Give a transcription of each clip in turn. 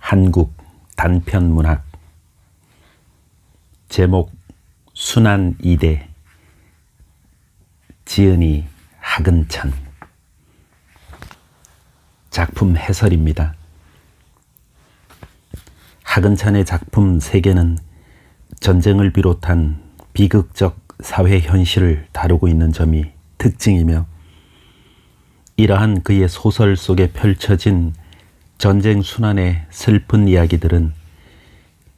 한국 단편문학 제목 순환 이대 지은이 하근찬 작품 해설입니다. 하근찬의 작품 세계는 전쟁을 비롯한 비극적 사회 현실을 다루고 있는 점이 특징이며 이러한 그의 소설 속에 펼쳐진 전쟁 순환의 슬픈 이야기들은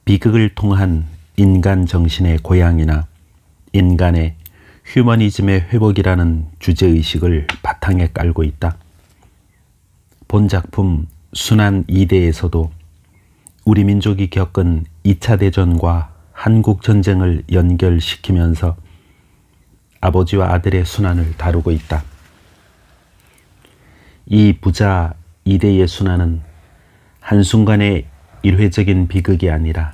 비극을 통한 인간 정신의 고향이나 인간의 휴머니즘의 회복이라는 주제의식을 바탕에 깔고 있다. 본 작품 순환 이대에서도 우리 민족이 겪은 2차 대전과 한국 전쟁을 연결시키면서 아버지와 아들의 순환을 다루고 있다. 이 부자 이대의 순환은 한순간의 일회적인 비극이 아니라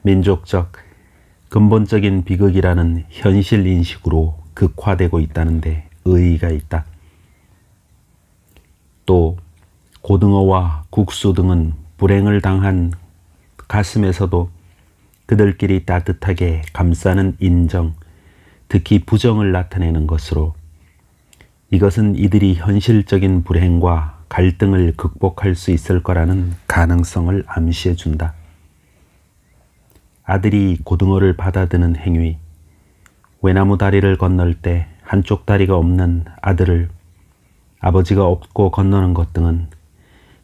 민족적 근본적인 비극이라는 현실 인식으로 극화되고 있다는 데 의의가 있다. 또 고등어와 국수 등은 불행을 당한 가슴에서도 그들끼리 따뜻하게 감싸는 인정, 특히 부정을 나타내는 것으로 이것은 이들이 현실적인 불행과 갈등을 극복할 수 있을 거라는 가능성을 암시해 준다. 아들이 고등어를 받아드는 행위, 외나무 다리를 건널 때 한쪽 다리가 없는 아들을 아버지가 업고 건너는 것 등은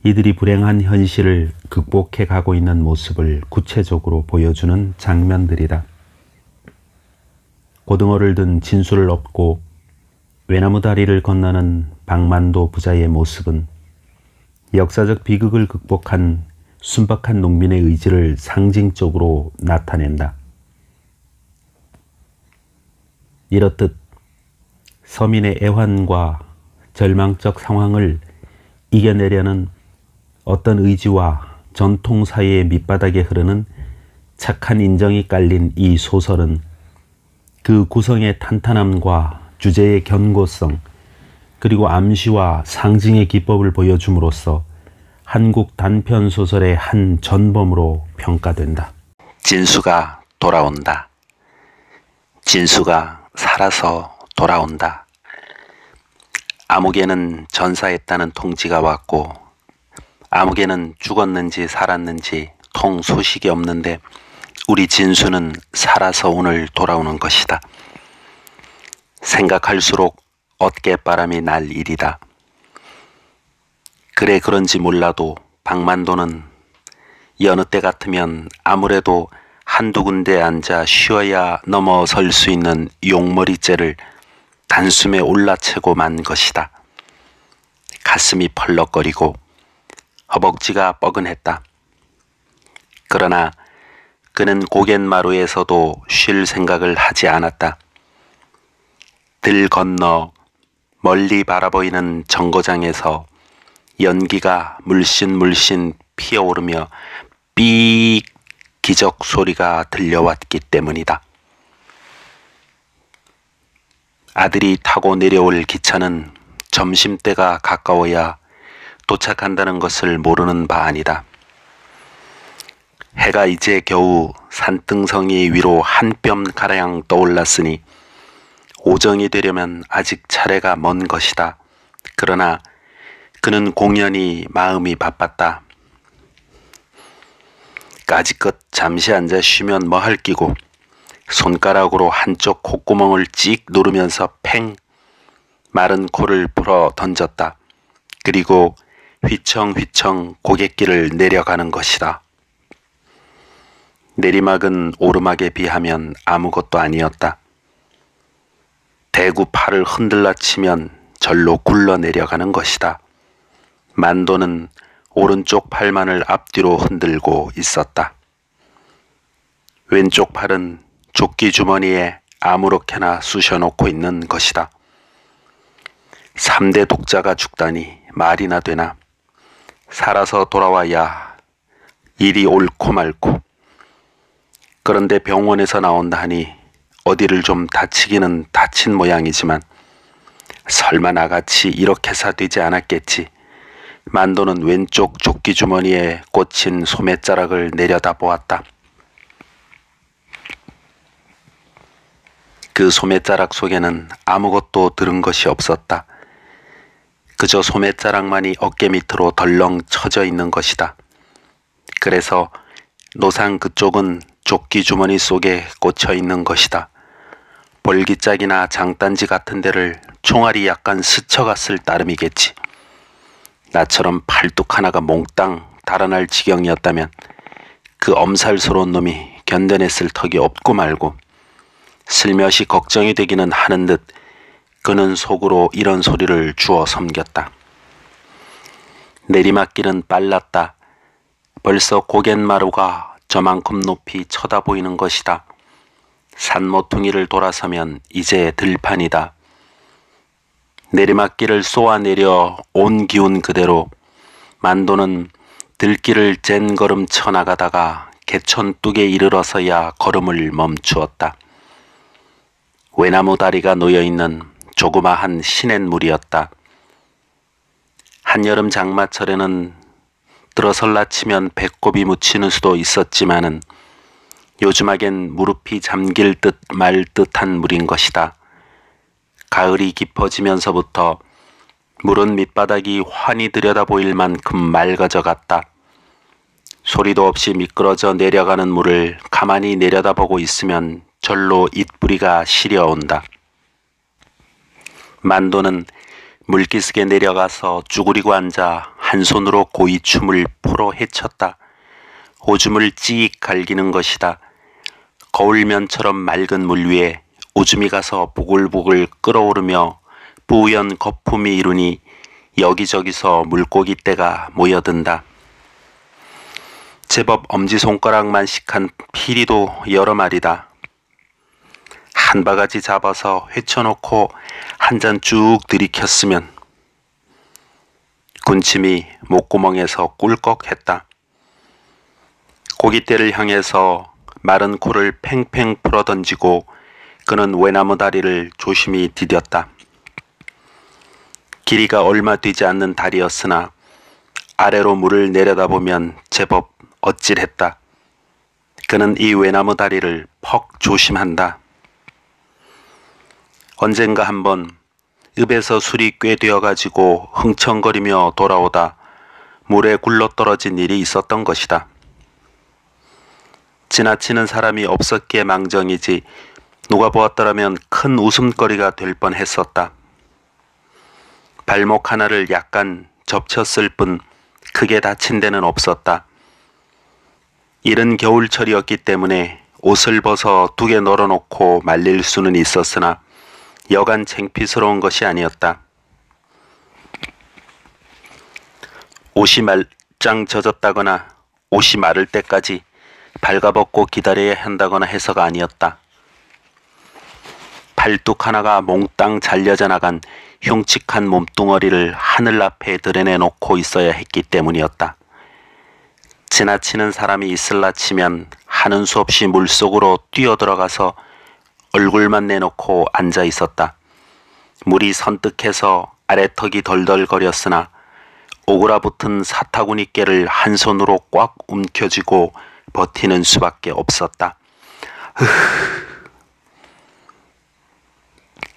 이들이 불행한 현실을 극복해 가고 있는 모습을 구체적으로 보여주는 장면들이다. 고등어를 든 진수를 업고 외나무 다리를 건너는 박만도 부자의 모습은 역사적 비극을 극복한 순박한 농민의 의지를 상징적으로 나타낸다. 이렇듯 서민의 애환과 절망적 상황을 이겨내려는 어떤 의지와 전통 사회의 밑바닥에 흐르는 착한 인정이 깔린 이 소설은 그 구성의 탄탄함과 주제의 견고성, 그리고 암시와 상징의 기법을 보여줌으로써 한국 단편 소설의 한 전범으로 평가된다. 진수가 돌아온다. 진수가 살아서 돌아온다. 아무개는 전사했다는 통지가 왔고 아무개는 죽었는지 살았는지 통 소식이 없는데 우리 진수는 살아서 오늘 돌아오는 것이다. 생각할수록 어깨바람이 날 일이다. 그래 그런지 몰라도 박만도는 여느 때 같으면 아무래도 한두 군데 앉아 쉬어야 넘어설 수 있는 용머리째를 단숨에 올라채고 만 것이다. 가슴이 펄럭거리고 허벅지가 뻐근했다. 그러나 그는 고갯마루에서도 쉴 생각을 하지 않았다. 들 건너 멀리 바라보이는 정거장에서 연기가 물씬 피어오르며 삐익 기적 소리가 들려왔기 때문이다. 아들이 타고 내려올 기차는 점심때가 가까워야 도착한다는 것을 모르는 바 아니다. 해가 이제 겨우 산등성이 위로 한 뼘 가량 떠올랐으니 오정이 되려면 아직 차례가 먼 것이다. 그러나 그는 공연히 마음이 바빴다. 까짓것 잠시 앉아 쉬면 뭐할 끼고 손가락으로 한쪽 콧구멍을 찍 누르면서 팽 마른 코를 풀어 던졌다. 그리고 휘청휘청 고갯길을 내려가는 것이다. 내리막은 오르막에 비하면 아무것도 아니었다. 대구 팔을 흔들라 치면 절로 굴러 내려가는 것이다. 만도는 오른쪽 팔만을 앞뒤로 흔들고 있었다. 왼쪽 팔은 조끼 주머니에 아무렇게나 쑤셔놓고 있는 것이다. 3대 독자가 죽다니 말이나 되나. 살아서 돌아와야 일이 옳고 말고. 그런데 병원에서 나온다 하니 어디를 좀 다치기는 다친 모양이지만 설마 나같이 이렇게 사되지 않았겠지. 만도는 왼쪽 조끼 주머니에 꽂힌 소매자락을 내려다보았다. 그 소매자락 속에는 아무것도 들은 것이 없었다. 그저 소매자락만이 어깨 밑으로 덜렁 쳐져 있는 것이다. 그래서 노상 그쪽은 조끼 주머니 속에 꽂혀 있는 것이다. 볼기짝이나 장단지 같은 데를 총알이 약간 스쳐갔을 따름이겠지. 나처럼 팔뚝 하나가 몽땅 달아날 지경이었다면 그 엄살스러운 놈이 견뎌냈을 턱이 없고 말고 슬며시 걱정이 되기는 하는 듯 그는 속으로 이런 소리를 주워 섬겼다. 내리막길은 빨랐다. 벌써 고갯마루가 저만큼 높이 쳐다보이는 것이다. 산모퉁이를 돌아서면 이제 들판이다. 내리막길을 쏘아내려 온 기운 그대로 만도는 들길을 젠걸음 쳐나가다가 개천뚝에 이르러서야 걸음을 멈추었다. 외나무 다리가 놓여있는 조그마한 시냇물이었다. 한여름 장마철에는 들어설라 치면 배꼽이 묻히는 수도 있었지만은 요즘하겐 무릎이 잠길 듯 말 듯한 물인 것이다. 가을이 깊어지면서부터 물은 밑바닥이 환히 들여다보일 만큼 맑아져 갔다. 소리도 없이 미끄러져 내려가는 물을 가만히 내려다보고 있으면 절로 잇부리가 시려온다. 만도는 물기슭에 내려가서 쭈그리고 앉아 한 손으로 고이춤을 포로 헤쳤다. 오줌을 찌익 갈기는 것이다. 거울면처럼 맑은 물 위에 오줌이 가서 보글보글 끓어오르며 뿌연 거품이 이루니 여기저기서 물고기떼가 모여든다. 제법 엄지손가락만씩한 피리도 여러 마리다. 한 바가지 잡아서 회쳐놓고 한 잔 쭉 들이켰으면 군침이 목구멍에서 꿀꺽했다. 고깃대를 향해서 마른 코를 팽팽 풀어던지고 그는 외나무 다리를 조심히 디뎠다. 길이가 얼마 되지 않는 다리였으나 아래로 물을 내려다보면 제법 어찔했다. 그는 이 외나무 다리를 퍽 조심한다. 언젠가 한번 읍에서 술이 꽤 되어가지고 흥청거리며 돌아오다 물에 굴러떨어진 일이 있었던 것이다. 지나치는 사람이 없었기에 망정이지 누가 보았더라면 큰 웃음거리가 될 뻔했었다. 발목 하나를 약간 접쳤을 뿐 크게 다친 데는 없었다. 이른 겨울철이었기 때문에 옷을 벗어 두 개 널어놓고 말릴 수는 있었으나 여간 창피스러운 것이 아니었다. 옷이 말짱 젖었다거나 옷이 마를 때까지 발가벗고 기다려야 한다거나 해서가 아니었다. 팔뚝 하나가 몽땅 잘려져 나간 흉측한 몸뚱어리를 하늘 앞에 드러내놓고 있어야 했기 때문이었다. 지나치는 사람이 있을라 치면 하는 수 없이 물속으로 뛰어들어가서 얼굴만 내놓고 앉아 있었다. 물이 선뜩해서 아래턱이 덜덜거렸으나 오그라붙은 사타구니 깨를 한 손으로 꽉 움켜쥐고 버티는 수밖에 없었다.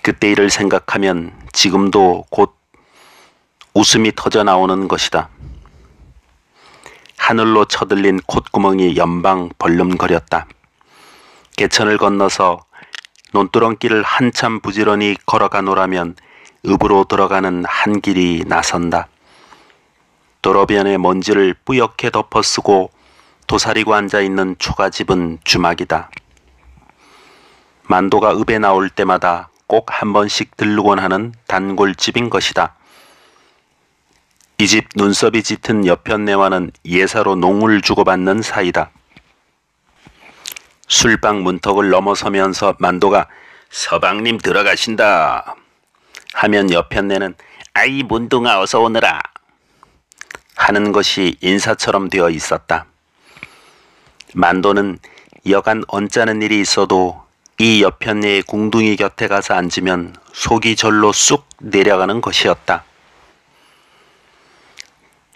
그때 일을 생각하면 지금도 곧 웃음이 터져 나오는 것이다. 하늘로 쳐들린 콧구멍이 연방 벌름거렸다. 개천을 건너서 논두렁길을 한참 부지런히 걸어가노라면 읍으로 들어가는 한 길이 나선다. 도로변에 먼지를 뿌옇게 덮어쓰고 도사리고 앉아있는 초가집은 주막이다. 만도가 읍에 나올 때마다 꼭 한 번씩 들르곤 하는 단골집인 것이다. 이 집 눈썹이 짙은 여편네와는 예사로 농을 주고받는 사이다. 술방 문턱을 넘어서면서 만도가 서방님 들어가신다 하면 여편네는 아이 문둥아 어서 오너라 하는 것이 인사처럼 되어 있었다. 만도는 여간 언짢은 일이 있어도 이 여편네의 궁둥이 곁에 가서 앉으면 속이 절로 쑥 내려가는 것이었다.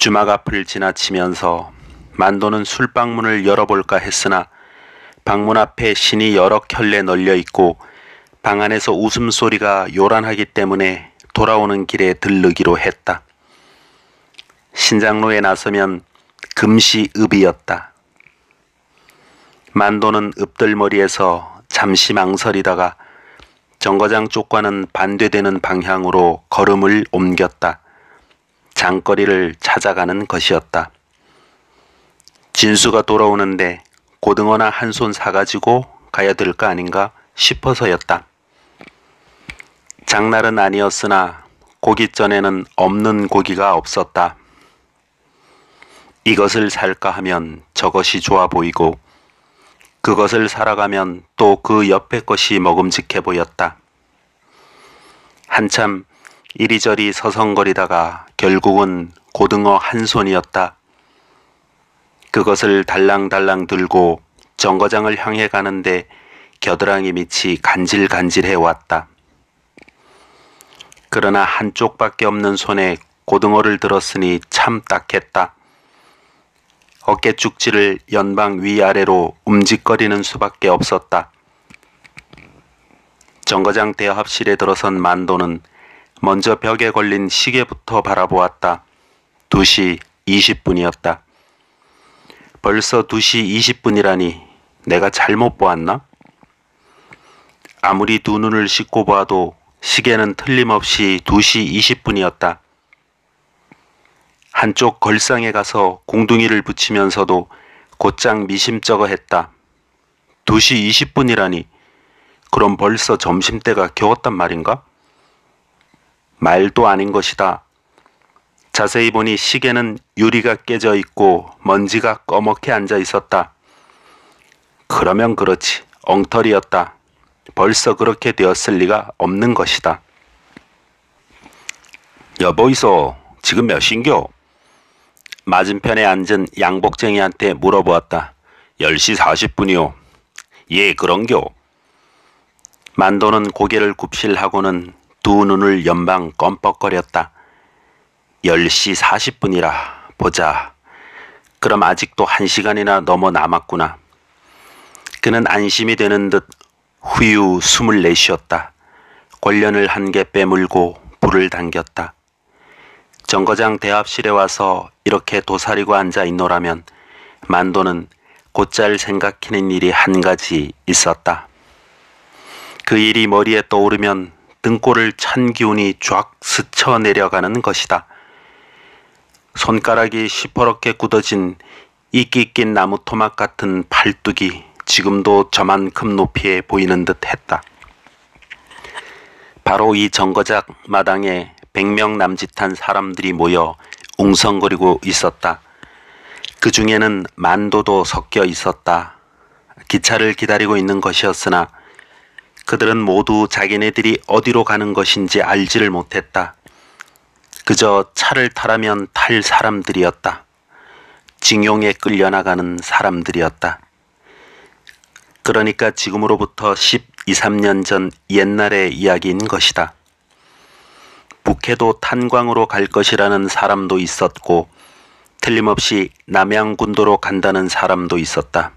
주막 앞을 지나치면서 만도는 술방문을 열어볼까 했으나 방문 앞에 신이 여러 켤레 널려 있고 방 안에서 웃음소리가 요란하기 때문에 돌아오는 길에 들르기로 했다. 신장로에 나서면 금시읍이었다. 만도는 읍들머리에서 잠시 망설이다가 정거장 쪽과는 반대되는 방향으로 걸음을 옮겼다. 장거리를 찾아가는 것이었다. 진수가 돌아오는데 고등어나 한 손 사가지고 가야 될 거 아닌가 싶어서였다. 장날은 아니었으나 고깃전에는 없는 고기가 없었다. 이것을 살까 하면 저것이 좋아 보이고 그것을 사러 가면 또 그 옆에 것이 먹음직해 보였다. 한참 이리저리 서성거리다가 결국은 고등어 한 손이었다. 그것을 달랑달랑 들고 정거장을 향해 가는데 겨드랑이 밑이 간질간질해 왔다. 그러나 한쪽밖에 없는 손에 고등어를 들었으니 참 딱했다. 어깨 쭉지를 연방 위아래로 움직거리는 수밖에 없었다. 정거장 대합실에 들어선 만도는 먼저 벽에 걸린 시계부터 바라보았다. 2시 20분이었다. 벌써 2시 20분이라니 내가 잘못 보았나? 아무리 두 눈을 씻고 봐도 시계는 틀림없이 2시 20분이었다. 한쪽 걸상에 가서 공둥이를 붙이면서도 곧장 미심쩍어 했다. 2시 20분이라니 그럼 벌써 점심때가 겨웠단 말인가? 말도 아닌 것이다. 자세히 보니 시계는 유리가 깨져 있고 먼지가 꺼멓게 앉아 있었다. 그러면 그렇지. 엉터리였다. 벌써 그렇게 되었을 리가 없는 것이다. 여보이소, 지금 몇 시인겨? 맞은편에 앉은 양복쟁이한테 물어보았다. 10시 40분이요. 예, 그런겨. 만도는 고개를 굽실하고는 두 눈을 연방 껌뻑거렸다. 10시 40분이라 보자. 그럼 아직도 1시간이나 넘어 남았구나. 그는 안심이 되는 듯 후유 숨을 내쉬었다. 권련을 한 개 빼물고 불을 당겼다. 정거장 대합실에 와서 이렇게 도사리고 앉아 있노라면 만도는 곧잘 생각해낸 일이 한 가지 있었다. 그 일이 머리에 떠오르면 등골을 찬 기운이 쫙 스쳐 내려가는 것이다. 손가락이 시퍼렇게 굳어진 이끼 낀 나무 토막 같은 팔뚝이 지금도 저만큼 높이에 보이는 듯 했다. 바로 이 정거장 마당에 100명 남짓한 사람들이 모여 웅성거리고 있었다. 그 중에는 만도도 섞여 있었다. 기차를 기다리고 있는 것이었으나 그들은 모두 자기네들이 어디로 가는 것인지 알지를 못했다. 그저 차를 타라면 탈 사람들이었다. 징용에 끌려나가는 사람들이었다. 그러니까 지금으로부터 12, 13년 전 옛날의 이야기인 것이다. 북해도 탄광으로 갈 것이라는 사람도 있었고 틀림없이 남양군도로 간다는 사람도 있었다.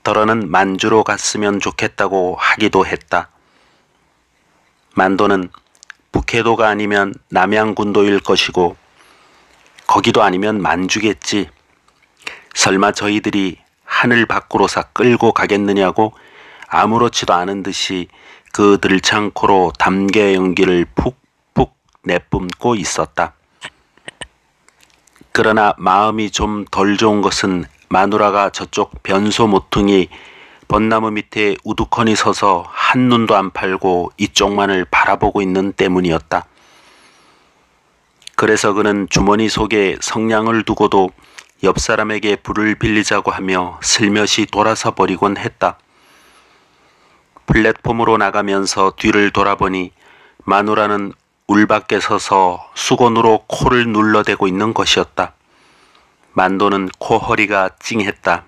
더러는 만주로 갔으면 좋겠다고 하기도 했다. 만도는 북해도가 아니면 남양군도일 것이고 거기도 아니면 만주겠지. 설마 저희들이 하늘 밖으로서 끌고 가겠느냐고 아무렇지도 않은 듯이 그 들창코로 담개 연기를 푹푹 내뿜고 있었다. 그러나 마음이 좀 덜 좋은 것은 마누라가 저쪽 변소 모퉁이 벚나무 밑에 우두커니 서서 한눈도 안 팔고 이쪽만을 바라보고 있는 때문이었다. 그래서 그는 주머니 속에 성냥을 두고도 옆 사람에게 불을 빌리자고 하며 슬며시 돌아서 버리곤 했다. 플랫폼으로 나가면서 뒤를 돌아보니 마누라는 울 밖에 서서 수건으로 코를 눌러대고 있는 것이었다. 만도는 코허리가 찡했다.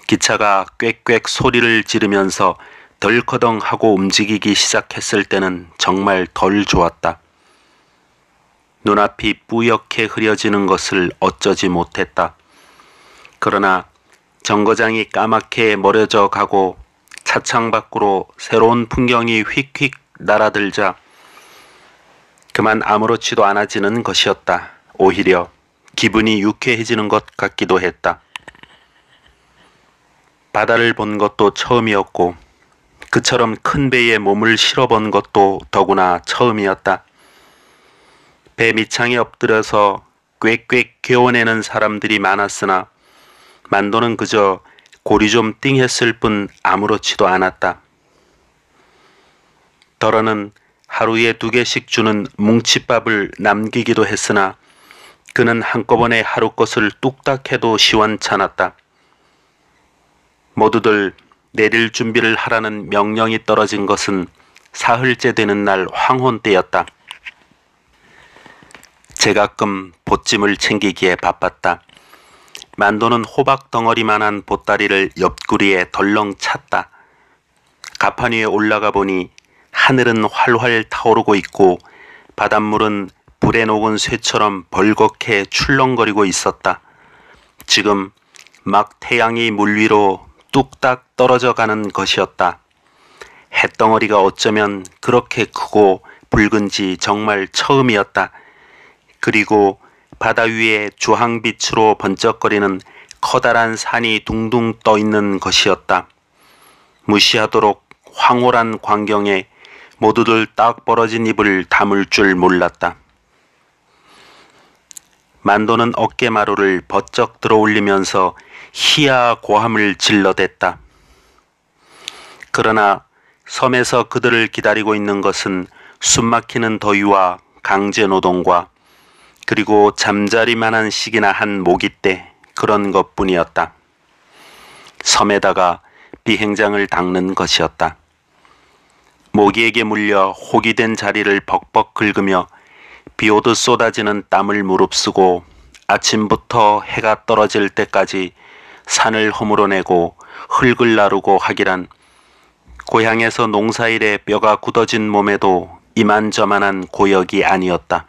기차가 꽥꽥 소리를 지르면서 덜커덩하고 움직이기 시작했을 때는 정말 덜 좋았다. 눈앞이 뿌옇게 흐려지는 것을 어쩌지 못했다. 그러나 정거장이 까맣게 머려져 가고 차창 밖으로 새로운 풍경이 휙휙 날아들자 그만 아무렇지도 않아지는 것이었다. 오히려 기분이 유쾌해지는 것 같기도 했다. 바다를 본 것도 처음이었고 그처럼 큰 배에 몸을 실어본 것도 더구나 처음이었다. 배 밑창에 엎드려서 꽥꽥 괴워내는 사람들이 많았으나 만도는 그저 고리 좀 띵했을 뿐 아무렇지도 않았다. 더러는 하루에 2개씩 주는 뭉칫밥을 남기기도 했으나 그는 한꺼번에 하루 것을 뚝딱 해도 시원찮았다. 모두들 내릴 준비를 하라는 명령이 떨어진 것은 사흘째 되는 날 황혼 때였다. 제가끔 보찜을 챙기기에 바빴다. 만도는 호박 덩어리만한 보따리를 옆구리에 덜렁 찼다. 가판 위에 올라가 보니 하늘은 활활 타오르고 있고 바닷물은 불에 녹은 쇠처럼 벌겋게 출렁거리고 있었다. 지금 막 태양이 물 위로 뚝딱 떨어져 가는 것이었다. 햇덩어리가 어쩌면 그렇게 크고 붉은지 정말 처음이었다. 그리고 바다 위에 주황빛으로 번쩍거리는 커다란 산이 둥둥 떠 있는 것이었다. 무시하도록 황홀한 광경에 모두들 딱 벌어진 입을 다물 줄 몰랐다. 만도는 어깨마루를 버쩍 들어올리면서 희야 고함을 질러댔다. 그러나 섬에서 그들을 기다리고 있는 것은 숨막히는 더위와 강제노동과 그리고 잠자리만한 시기나 한 모기떼 그런 것뿐이었다. 섬에다가 비행장을 닦는 것이었다. 모기에게 물려 혹이 된 자리를 벅벅 긁으며 비오듯 쏟아지는 땀을 무릅쓰고 아침부터 해가 떨어질 때까지 산을 허물어내고 흙을 나르고 하기란 고향에서 농사일에 뼈가 굳어진 몸에도 이만저만한 고역이 아니었다.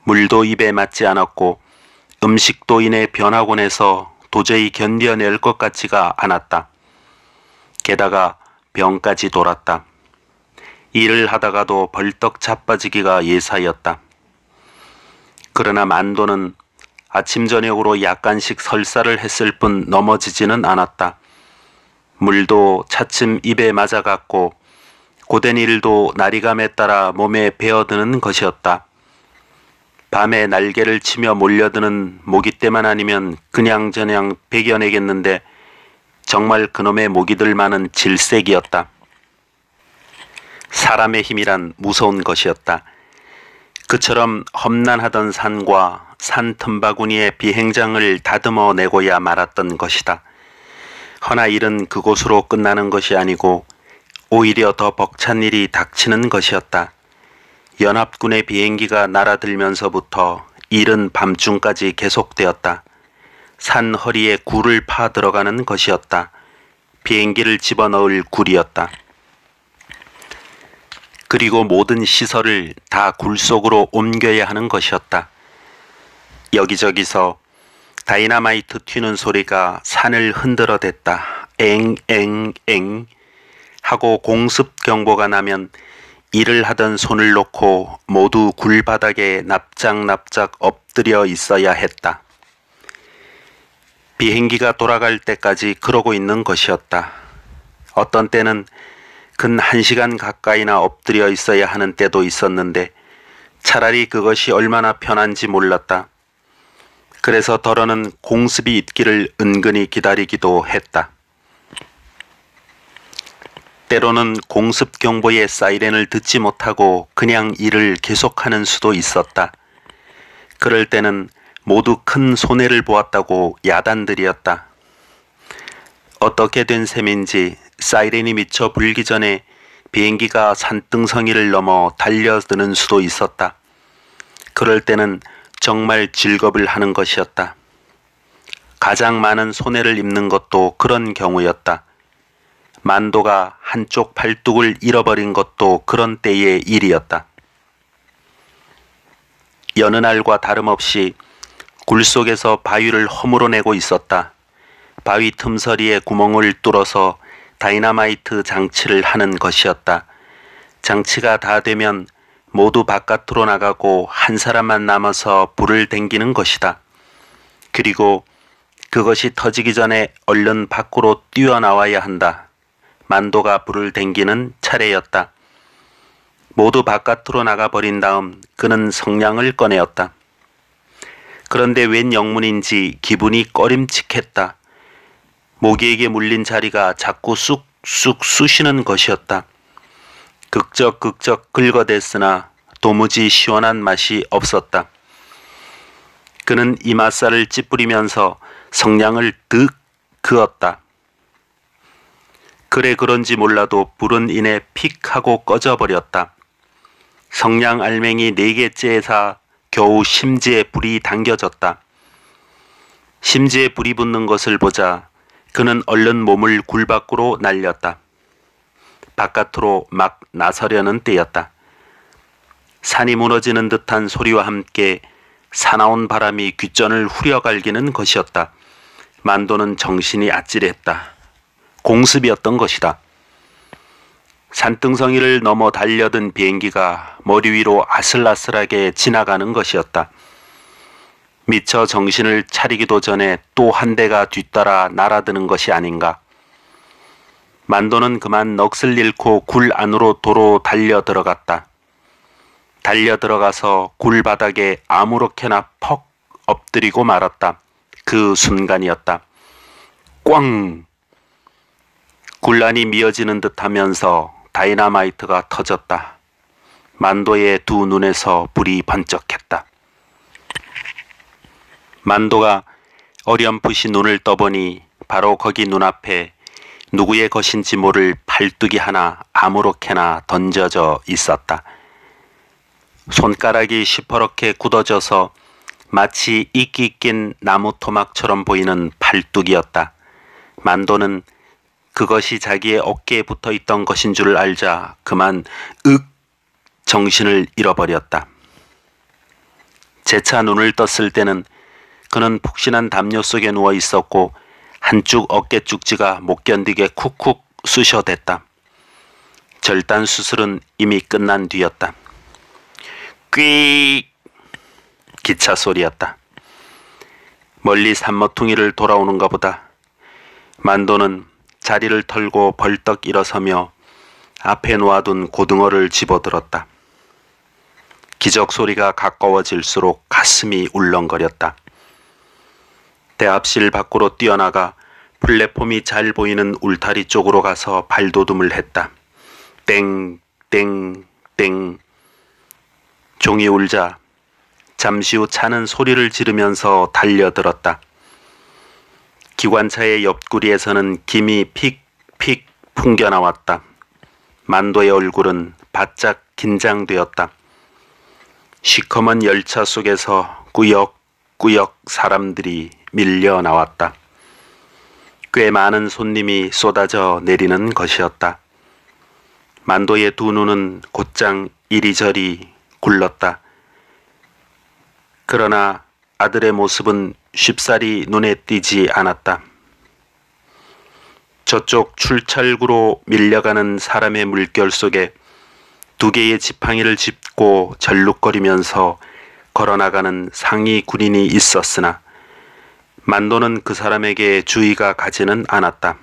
물도 입에 맞지 않았고 음식도 이내 변하곤 해서 도저히 견뎌낼 것 같지가 않았다. 게다가 병까지 돌았다. 일을 하다가도 벌떡 자빠지기가 예사였다. 그러나 만도는 아침 저녁으로 약간씩 설사를 했을 뿐 넘어지지는 않았다. 물도 차츰 입에 맞아갔고 고된 일도 나리감에 따라 몸에 배어드는 것이었다. 밤에 날개를 치며 몰려드는 모기떼만 아니면 그냥저냥 배겨내겠는데 정말 그놈의 모기들만은 질색이었다. 사람의 힘이란 무서운 것이었다. 그처럼 험난하던 산과 산 틈바구니에 비행장을 다듬어 내고야 말았던 것이다. 허나 일은 그곳으로 끝나는 것이 아니고 오히려 더 벅찬 일이 닥치는 것이었다. 연합군의 비행기가 날아들면서부터 일은 밤중까지 계속되었다. 산 허리에 굴을 파 들어가는 것이었다. 비행기를 집어넣을 굴이었다. 그리고 모든 시설을 다 굴 속으로 옮겨야 하는 것이었다. 여기저기서 다이너마이트 튀는 소리가 산을 흔들어댔다. 엥엥엥 하고 공습 경보가 나면 일을 하던 손을 놓고 모두 굴바닥에 납작납작 엎드려 있어야 했다. 비행기가 돌아갈 때까지 그러고 있는 것이었다. 어떤 때는 근 1시간 가까이나 엎드려 있어야 하는 때도 있었는데 차라리 그것이 얼마나 편한지 몰랐다. 그래서 더러는 공습이 있기를 은근히 기다리기도 했다. 때로는 공습 경보의 사이렌을 듣지 못하고 그냥 일을 계속하는 수도 있었다. 그럴 때는 모두 큰 손해를 보았다고 야단들이었다. 어떻게 된 셈인지 사이렌이 미쳐 불기 전에 비행기가 산등성이를 넘어 달려드는 수도 있었다. 그럴 때는 정말 즐겁을 하는 것이었다. 가장 많은 손해를 입는 것도 그런 경우였다. 만도가 한쪽 팔뚝을 잃어버린 것도 그런 때의 일이었다. 여느 날과 다름없이 굴 속에서 바위를 허물어내고 있었다. 바위 틈서리에 구멍을 뚫어서 다이너마이트 장치를 하는 것이었다. 장치가 다 되면 모두 바깥으로 나가고 한 사람만 남아서 불을 댕기는 것이다. 그리고 그것이 터지기 전에 얼른 밖으로 뛰어나와야 한다. 만도가 불을 댕기는 차례였다. 모두 바깥으로 나가버린 다음 그는 성냥을 꺼내었다. 그런데 웬 영문인지 기분이 꺼림칙했다. 모기에게 물린 자리가 자꾸 쑥쑥 쑤시는 것이었다. 극적극적 긁어댔으나 도무지 시원한 맛이 없었다. 그는 이맛살을 찌푸리면서 성냥을 득 그었다. 그래 그런지 몰라도 불은 이내 픽 하고 꺼져버렸다. 성냥 알맹이 4개째에서 겨우 심지에 불이 당겨졌다. 심지에 불이 붙는 것을 보자 그는 얼른 몸을 굴 밖으로 날렸다. 바깥으로 막 나서려는 때였다. 산이 무너지는 듯한 소리와 함께 사나운 바람이 귓전을 후려갈기는 것이었다. 만도는 정신이 아찔했다. 공습이었던 것이다. 산등성이를 넘어 달려든 비행기가 머리 위로 아슬아슬하게 지나가는 것이었다. 미처 정신을 차리기도 전에 또 한 대가 뒤따라 날아드는 것이 아닌가. 만도는 그만 넋을 잃고 굴 안으로 도로 달려 들어갔다. 달려 들어가서 굴 바닥에 아무렇게나 퍽 엎드리고 말았다. 그 순간이었다. 꽝! 굴란이 미어지는 듯하면서 다이너마이트가 터졌다. 만도의 두 눈에서 불이 번쩍했다. 만도가 어렴풋이 눈을 떠보니 바로 거기 눈앞에 누구의 것인지 모를 팔뚝이 하나 아무렇게나 던져져 있었다. 손가락이 시퍼렇게 굳어져서 마치 이끼 낀 나무 토막처럼 보이는 팔뚝이었다. 만도는 그것이 자기의 어깨에 붙어 있던 것인 줄 알자 그만 정신을 잃어버렸다. 재차 눈을 떴을 때는 그는 푹신한 담요 속에 누워 있었고 한쪽 어깨 쭉지가 못 견디게 쿡쿡 쑤셔댔다. 절단 수술은 이미 끝난 뒤였다. 퀴! 기차 소리였다. 멀리 산모퉁이를 돌아오는가 보다. 만도는 자리를 털고 벌떡 일어서며 앞에 놓아둔 고등어를 집어들었다. 기적 소리가 가까워질수록 가슴이 울렁거렸다. 대합실 밖으로 뛰어나가 플랫폼이 잘 보이는 울타리 쪽으로 가서 발돋움을 했다. 땡, 땡, 땡. 종이 울자 잠시 후 차는 소리를 지르면서 달려들었다. 기관차의 옆구리에서는 김이 픽픽 풍겨나왔다. 만도의 얼굴은 바짝 긴장되었다. 시커먼 열차 속에서 꾸역꾸역 사람들이 밀려 나왔다. 꽤 많은 손님이 쏟아져 내리는 것이었다. 만도의 두 눈은 곧장 이리저리 굴렀다. 그러나 아들의 모습은 쉽사리 눈에 띄지 않았다. 저쪽 출찰구로 밀려가는 사람의 물결 속에 2개의 지팡이를 짚고 절룩거리면서 걸어나가는 상위 군인이 있었으나 만도는 그 사람에게 주의가 가지는 않았다.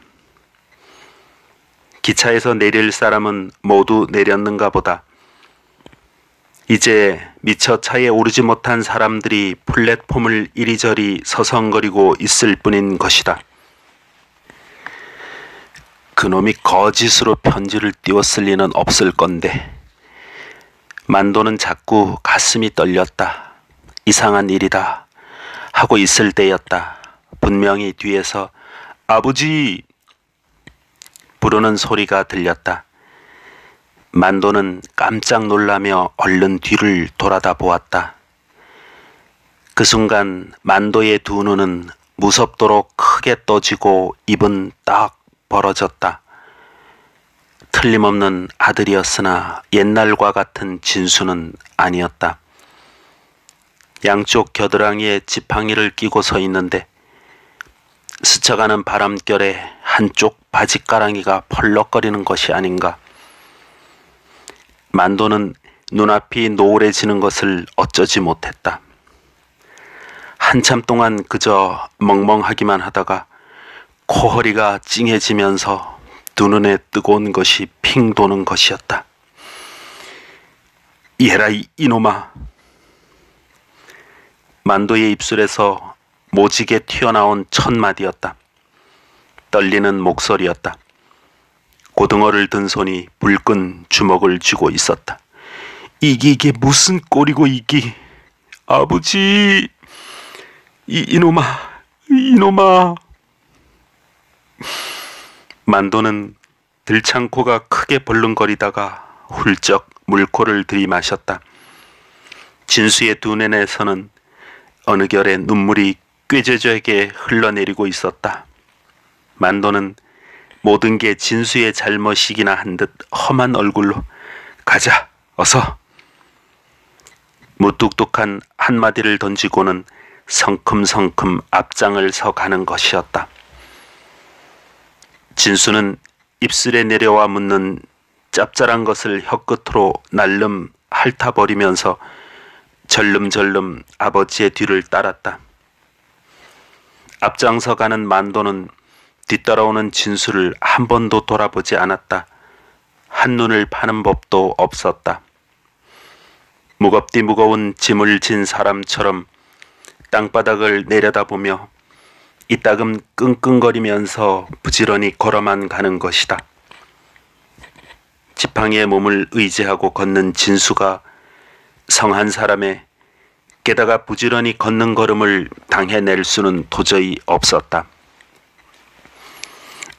기차에서 내릴 사람은 모두 내렸는가 보다. 이제 미처 차에 오르지 못한 사람들이 플랫폼을 이리저리 서성거리고 있을 뿐인 것이다. 그놈이 거짓으로 편지를 띄웠을 리는 없을 건데. 만도는 자꾸 가슴이 떨렸다. 이상한 일이다 하고 있을 때였다. 분명히 뒤에서 아버지 부르는 소리가 들렸다. 만도는 깜짝 놀라며 얼른 뒤를 돌아다 보았다. 그 순간 만도의 두 눈은 무섭도록 크게 떠지고 입은 딱 벌어졌다. 틀림없는 아들이었으나 옛날과 같은 진수는 아니었다. 양쪽 겨드랑이에 지팡이를 끼고 서 있는데 스쳐가는 바람결에 한쪽 바지가랑이가 펄럭거리는 것이 아닌가. 만도는 눈앞이 노을해지는 것을 어쩌지 못했다. 한참 동안 그저 멍멍하기만 하다가 코허리가 찡해지면서 두 눈에 뜨거운 것이 핑 도는 것이었다. 얘라 이놈아. 만도의 입술에서 모지게 튀어나온 첫 마디였다. 떨리는 목소리였다. 고등어를 든 손이 불끈 주먹을 쥐고 있었다. 이게 무슨 꼴이고 이기. 아버지. 이놈아. 만도는 들창코가 크게 벌렁거리다가 훌쩍 물코를 들이마셨다. 진수의 두 눈에서는 어느 결에 눈물이 꾀죄죄하게 흘러내리고 있었다. 만도는 모든 게 진수의 잘못이기나 한 듯 험한 얼굴로 가자 어서. 무뚝뚝한 한마디를 던지고는 성큼성큼 앞장을 서 가는 것이었다. 진수는 입술에 내려와 묻는 짭짤한 것을 혀끝으로 날름 핥아버리면서 절름절름 아버지의 뒤를 따랐다. 앞장서 가는 만도는 뒤따라오는 진수를 한 번도 돌아보지 않았다. 한눈을 파는 법도 없었다. 무겁디 무거운 짐을 진 사람처럼 땅바닥을 내려다보며 이따금 끙끙거리면서 부지런히 걸어만 가는 것이다. 지팡이에 몸을 의지하고 걷는 진수가 성한 사람의 게다가 부지런히 걷는 걸음을 당해낼 수는 도저히 없었다.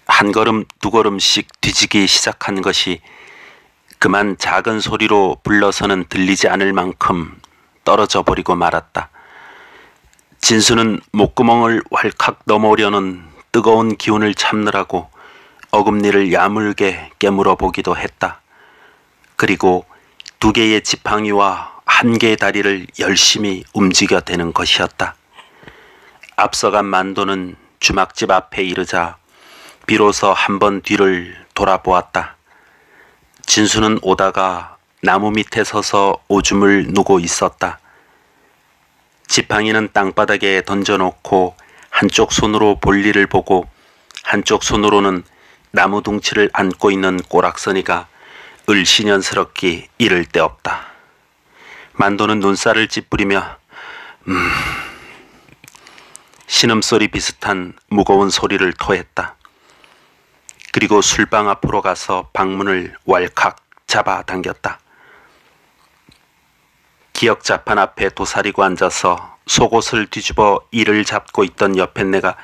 한 걸음 두 걸음씩 뒤지기 시작한 것이 그만 작은 소리로 불러서는 들리지 않을 만큼 떨어져 버리고 말았다. 진수는 목구멍을 왈칵 넘어오려는 뜨거운 기운을 참느라고 어금니를 야물게 깨물어 보기도 했다. 그리고 두 개의 지팡이와 한 개의 다리를 열심히 움직여대는 것이었다. 앞서간 만도는 주막집 앞에 이르자 비로소 한 번 뒤를 돌아보았다. 진수는 오다가 나무 밑에 서서 오줌을 누고 있었다. 지팡이는 땅바닥에 던져놓고 한쪽 손으로 볼일을 보고 한쪽 손으로는 나무 둥치를 안고 있는 꼬락서니가 을신연스럽기 이를 데 없다. 만도는 눈살을 찌푸리며 신음소리 비슷한 무거운 소리를 토했다. 그리고 술방 앞으로 가서 방문을 왈칵 잡아당겼다. 기역자판 앞에 도사리고 앉아서 속옷을 뒤집어 이를 잡고 있던 여편네가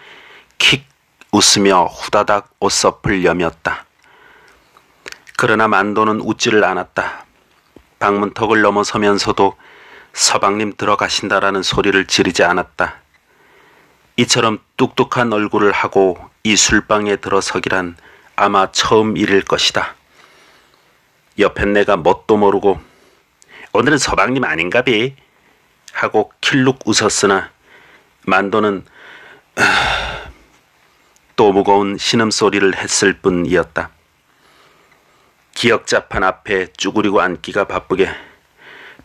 킥 웃으며 후다닥 옷섭을 여몄다. 그러나 만도는 웃지를 않았다. 방문턱을 넘어서면서도 서방님 들어가신다라는 소리를 지르지 않았다. 이처럼 뚝뚝한 얼굴을 하고 이 술방에 들어서기란 아마 처음 일일 것이다. 여편네가 뭣도 모르고 오늘은 서방님 아닌가비? 하고 킬룩 웃었으나 만도는 또 무거운 신음소리를 했을 뿐이었다. 기역자판 앞에 쭈그리고 앉기가 바쁘게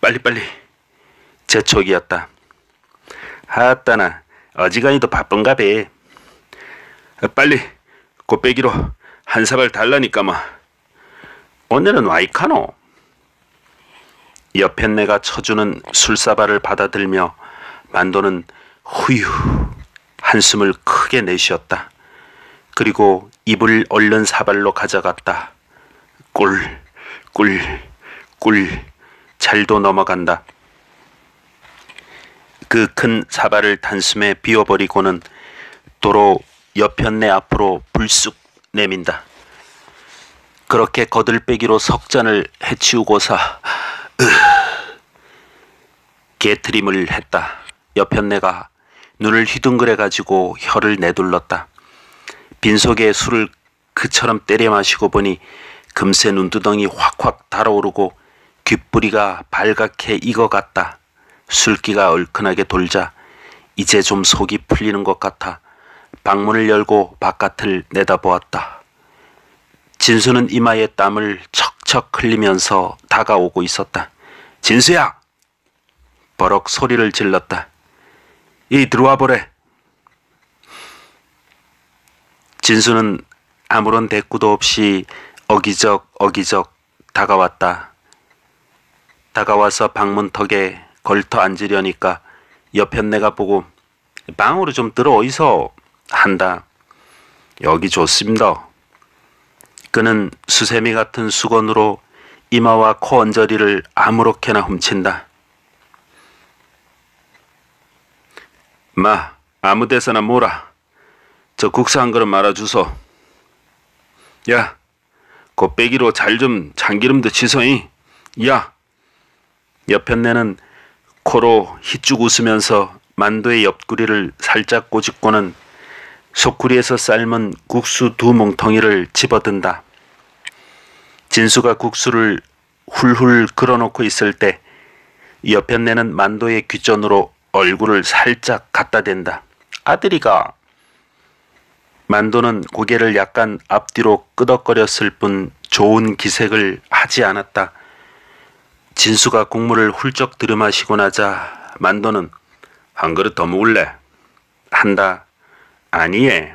빨리빨리 재촉이었다. 하따나 어지간히도 바쁜가비? 빨리 곱빼기로 한 사발 달라니까마. 오늘은 와이카노? 여편네가 쳐주는 술사발을 받아들며 만도는 후유 한숨을 크게 내쉬었다. 그리고 입을 얼른 사발로 가져갔다. 꿀, 꿀, 꿀, 잘도 넘어간다. 그 큰 사발을 단숨에 비워버리고는 도로 여편네 앞으로 불쑥 내민다. 그렇게 거들빼기로 석잔을 해치우고서 개트림을 했다. 여편네가 눈을 휘둥그레가지고 혀를 내둘렀다. 빈속에 술을 그처럼 때려 마시고 보니 금세 눈두덩이 확확 달아오르고 귓부리가 발갛게 익어갔다. 술기가 얼큰하게 돌자 이제 좀 속이 풀리는 것 같아 방문을 열고 바깥을 내다보았다. 진수는 이마에 땀을 척척 흘리면서 다가오고 있었다. 진수야! 버럭 소리를 질렀다. 이 들어와 보래. 진수는 아무런 대꾸도 없이 어기적 다가왔다. 다가와서 방문턱에 걸터 앉으려니까 여편네가 보고 방으로 좀 들어오이소 한다. 여기 좋습니다. 그는 수세미 같은 수건으로 이마와 코 언저리를 아무렇게나 훔친다. 마, 아무 데서나 몰아. 저 국수 한 그릇 말아주소. 야, 곱빼기로 잘 좀 참기름도 치소이. 야. 여편네는 코로 희쭉 웃으면서 만두의 옆구리를 살짝 꼬집고는 속구리에서 삶은 국수 2뭉텅이를 집어든다. 진수가 국수를 훌훌 걸어놓고 있을 때 여편네는 만두의 귓전으로 얼굴을 살짝 갖다 댄다. 아들이가. 만두는 고개를 약간 앞뒤로 끄덕거렸을 뿐 좋은 기색을 하지 않았다. 진수가 국물을 훌쩍 들이마시고 나자 만두는 한 그릇 더 먹을래? 한다. 아니에.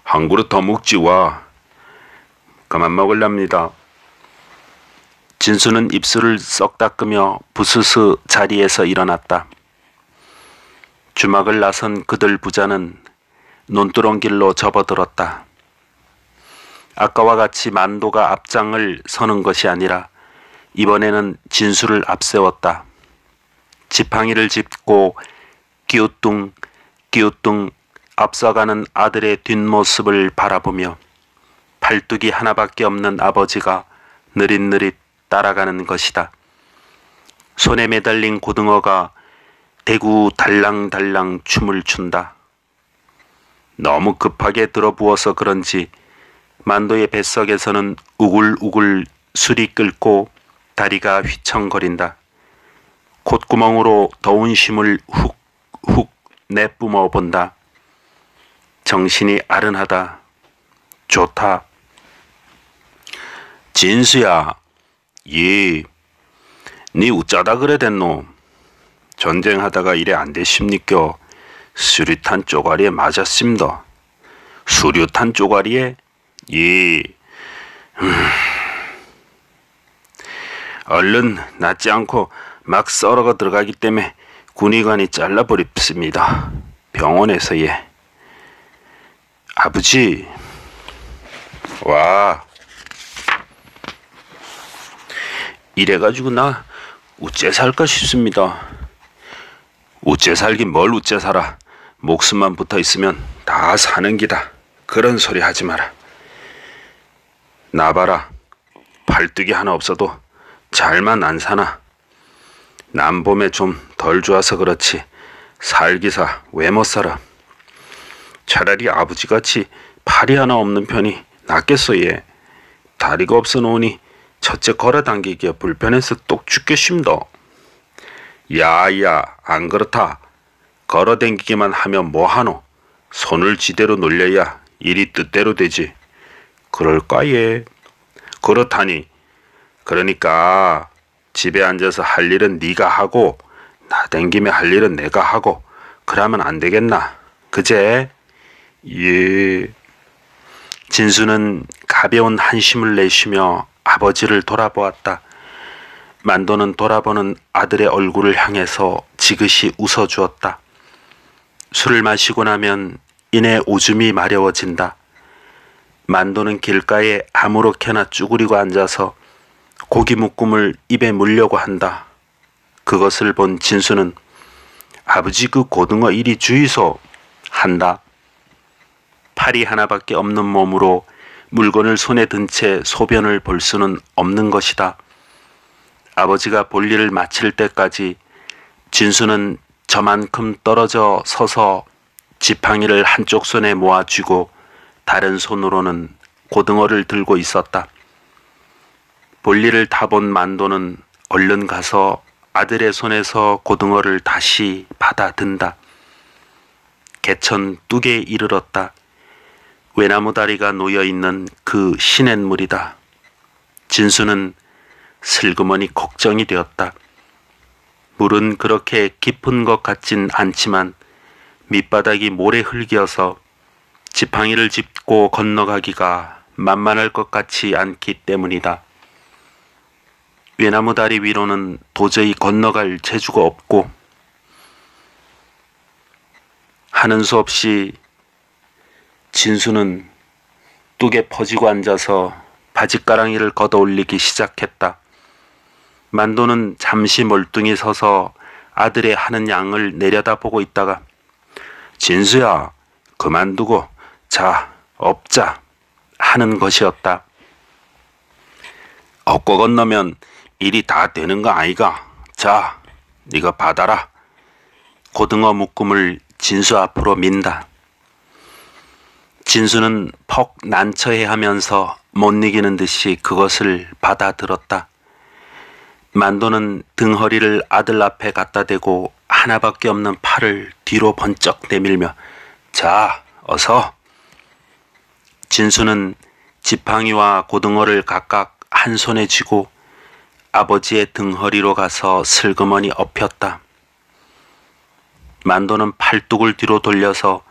한 그릇 더 먹지 와. 그만 먹으랍니다. 진수는 입술을 썩 닦으며 부스스 자리에서 일어났다. 주막을 나선 그들 부자는 논두렁길로 접어들었다. 아까와 같이 만도가 앞장을 서는 것이 아니라 이번에는 진수를 앞세웠다. 지팡이를 짚고 끼우뚱 앞서가는 아들의 뒷모습을 바라보며 팔뚝이 하나밖에 없는 아버지가 느릿느릿 따라가는 것이다. 손에 매달린 고등어가 대구 달랑달랑 춤을 춘다. 너무 급하게 들어부어서 그런지 만도의 뱃속에서는 우글우글 술이 끓고 다리가 휘청거린다. 콧구멍으로 더운 쉼을 훅훅 내뿜어 본다. 정신이 아른하다. 좋다. 진수야, 예, 니 우짜다 그래 됐노? 전쟁하다가 이래 안 되십니까? 수류탄 쪼가리에 맞았습니다. 수류탄 쪼가리에? 예. 얼른 낫지 않고 막 썰어가 들어가기 때문에 군의관이 잘라버립습니다. 병원에서 예. 아버지. 와. 이래가지고 나 우째 살까 싶습니다. 우째 살긴 뭘 우째 살아. 목숨만 붙어 있으면 다 사는 기다. 그런 소리 하지 마라. 나 봐라. 팔뚝이 하나 없어도 잘만 안 사나. 남봄에 좀 덜 좋아서 그렇지 살기사 왜 못 살아. 차라리 아버지같이 팔이 하나 없는 편이 낫겠어 얘. 다리가 없어 놓으니 첫째 걸어당기기가 불편해서 똑 죽겠심더. 야야 안 그렇다. 걸어당기기만 하면 뭐하노. 손을 지대로 놀려야 일이 뜻대로 되지. 그럴까 얘. 그렇다니. 그러니까 집에 앉아서 할 일은 네가 하고 나댕김에 할 일은 내가 하고 그러면 안 되겠나. 그제? 예. 진수는 가벼운 한심을 내쉬며 아버지를 돌아보았다. 만도는 돌아보는 아들의 얼굴을 향해서 지그시 웃어주었다. 술을 마시고 나면 이내 오줌이 마려워진다. 만도는 길가에 아무렇게나 쭈그리고 앉아서 고기 묶음을 입에 물려고 한다. 그것을 본 진수는 아버지 그 고등어 이리 주이소 한다. 팔이 하나밖에 없는 몸으로 물건을 손에 든 채 소변을 볼 수는 없는 것이다. 아버지가 볼일을 마칠 때까지 진수는 저만큼 떨어져 서서 지팡이를 한쪽 손에 모아쥐고 다른 손으로는 고등어를 들고 있었다. 볼일을 다 본 만도는 얼른 가서 아들의 손에서 고등어를 다시 받아든다. 개천 뚝에 이르렀다. 외나무 다리가 놓여있는 그 시냇물이다. 진수는 슬그머니 걱정이 되었다. 물은 그렇게 깊은 것 같진 않지만 밑바닥이 모래 흙이어서 지팡이를 짚고 건너가기가 만만할 것 같지 않기 때문이다. 외나무 다리 위로는 도저히 건너갈 재주가 없고 하는 수 없이 진수는 뚝에 퍼지고 앉아서 바짓가랑이를 걷어올리기 시작했다. 만도는 잠시 멀뚱히 서서 아들의 하는 양을 내려다보고 있다가 진수야, 그만두고 자, 업자 하는 것이었다. 업고 건너면 일이 다 되는 거 아이가? 자, 네가 받아라. 고등어 묶음을 진수 앞으로 민다. 진수는 퍽 난처해하면서 못 이기는 듯이 그것을 받아들었다. 만도는 등허리를 아들 앞에 갖다 대고 하나밖에 없는 팔을 뒤로 번쩍 내밀며 자, 어서. 진수는 지팡이와 고등어를 각각 한 손에 쥐고 아버지의 등허리로 가서 슬그머니 엎였다. 만도는 팔뚝을 뒤로 돌려서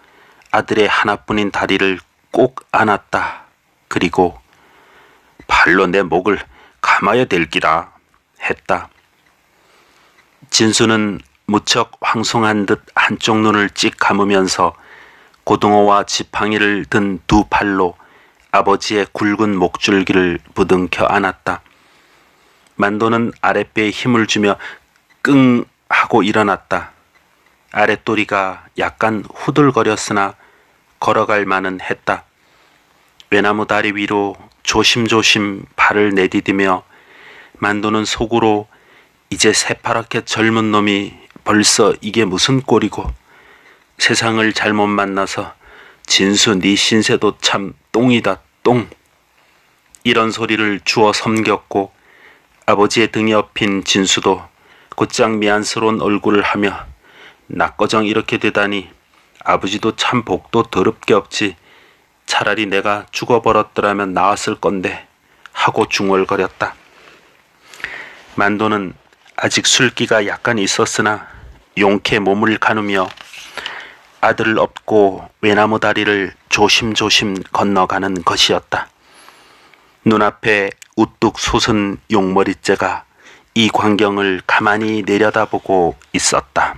아들의 하나뿐인 다리를 꼭 안았다. 그리고 발로 내 목을 감아야 될 기라 했다. 진수는 무척 황송한 듯 한쪽 눈을 찍 감으면서 고등어와 지팡이를 든 두 팔로 아버지의 굵은 목줄기를 부둥켜 안았다. 만도는 아랫배에 힘을 주며 끙 하고 일어났다. 아랫도리가 약간 후들거렸으나 걸어갈 만은 했다. 외나무 다리 위로 조심조심 발을 내디디며 만도는 속으로 이제 새파랗게 젊은 놈이 벌써 이게 무슨 꼴이고 세상을 잘못 만나서 진수 네 신세도 참 똥이다 똥. 이런 소리를 주워 섬겼고 아버지의 등에 엎인 진수도 곧장 미안스러운 얼굴을 하며 낙거정 이렇게 되다니 아버지도 참 복도 더럽게 없지. 차라리 내가 죽어버렸더라면 나았을 건데 하고 중얼거렸다. 만도는 아직 술기가 약간 있었으나 용케 몸을 가누며 아들을 업고 외나무 다리를 조심조심 건너가는 것이었다. 눈앞에 우뚝 솟은 용머리째가 이 광경을 가만히 내려다보고 있었다.